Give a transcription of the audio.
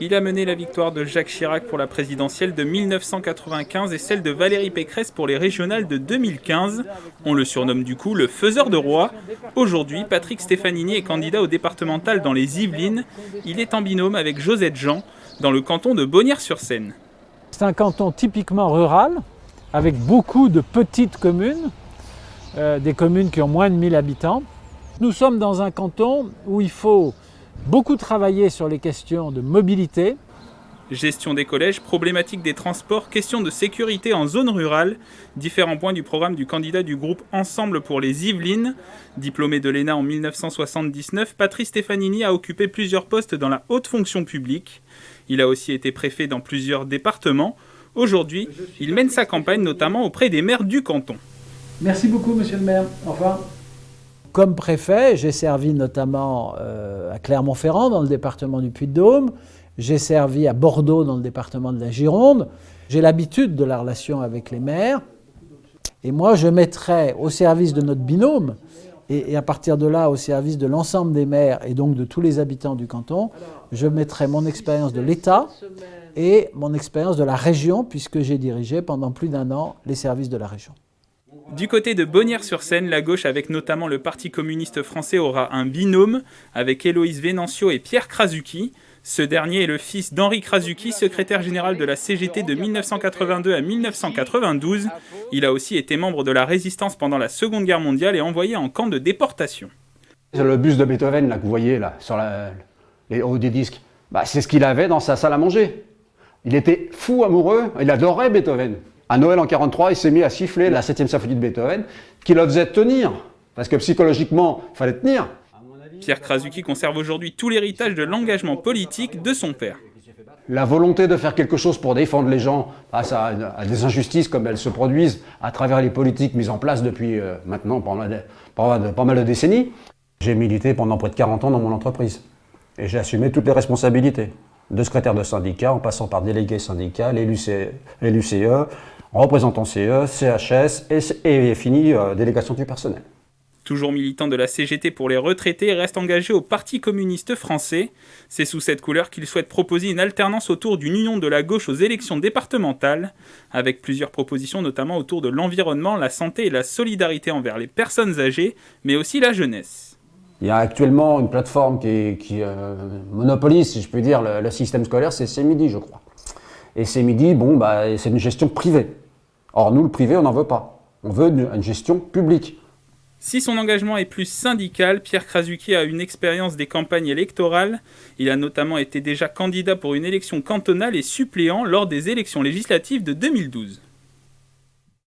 Il a mené la victoire de Jacques Chirac pour la présidentielle de 1995 et celle de Valérie Pécresse pour les régionales de 2015. On le surnomme du coup le faiseur de rois. Aujourd'hui, Patrick Stefanini est candidat au départemental dans les Yvelines. Il est en binôme avec Josette Jean dans le canton de Bonnières-sur-Seine. C'est un canton typiquement rural, avec beaucoup de petites communes, des communes qui ont moins de 1000 habitants. Nous sommes dans un canton où il faut beaucoup travailler sur les questions de mobilité. Gestion des collèges, problématique des transports, question de sécurité en zone rurale, différents points du programme du candidat du groupe Ensemble pour les Yvelines. Diplômé de l'ENA en 1979, Patrick Stefanini a occupé plusieurs postes dans la haute fonction publique. Il a aussi été préfet dans plusieurs départements. Aujourd'hui, il mène sa campagne notamment auprès des maires du canton. Merci beaucoup, monsieur le maire. Au revoir. Comme préfet, j'ai servi notamment à Clermont-Ferrand, dans le département du Puy-de-Dôme. J'ai servi à Bordeaux, dans le département de la Gironde. J'ai l'habitude de la relation avec les maires. Et moi, je mettrai au service de notre binôme, et à partir de là, au service de l'ensemble des maires, et donc de tous les habitants du canton, je mettrai mon expérience de l'État et mon expérience de la région, puisque j'ai dirigé pendant plus d'1 an les services de la région. Du côté de Bonnières-sur-Seine, la gauche, avec notamment le Parti communiste français, aura un binôme avec Héloïse Venancio et Pierre Krasuki. Ce dernier est le fils d'Henri Krasuki, secrétaire général de la CGT de 1982 à 1992. Il a aussi été membre de la résistance pendant la Seconde Guerre mondiale et envoyé en camp de déportation. C'est le buste de Beethoven là, que vous voyez là, sur les hauts des disques. C'est ce qu'il avait dans sa salle à manger. Il était fou amoureux, il adorait Beethoven. À Noël en 1943, il s'est mis à siffler la 7e symphonie de Beethoven, qui le faisait tenir, parce que psychologiquement, il fallait tenir. Pierre Krasuki conserve aujourd'hui tout l'héritage de l'engagement politique de son père. La volonté de faire quelque chose pour défendre les gens face à des injustices comme elles se produisent à travers les politiques mises en place depuis maintenant pas mal de décennies. J'ai milité pendant près de 40 ans dans mon entreprise et j'ai assumé toutes les responsabilités, de secrétaire de syndicat en passant par délégué syndical, élu CE, représentant CE, CHS et fini délégation du personnel. Toujours militant de la CGT pour les retraités, il reste engagé au Parti communiste français. C'est sous cette couleur qu'il souhaite proposer une alternance autour d'une union de la gauche aux élections départementales, avec plusieurs propositions notamment autour de l'environnement, la santé et la solidarité envers les personnes âgées, mais aussi la jeunesse. Il y a actuellement une plateforme qui monopolise, si je peux dire, le système scolaire, c'est CMIDI, je crois. Et CMIDI, c'est une gestion privée. Or, nous, le privé, on n'en veut pas. On veut une gestion publique. Si son engagement est plus syndical, Pierre Krasuki a une expérience des campagnes électorales. Il a notamment été déjà candidat pour une élection cantonale et suppléant lors des élections législatives de 2012.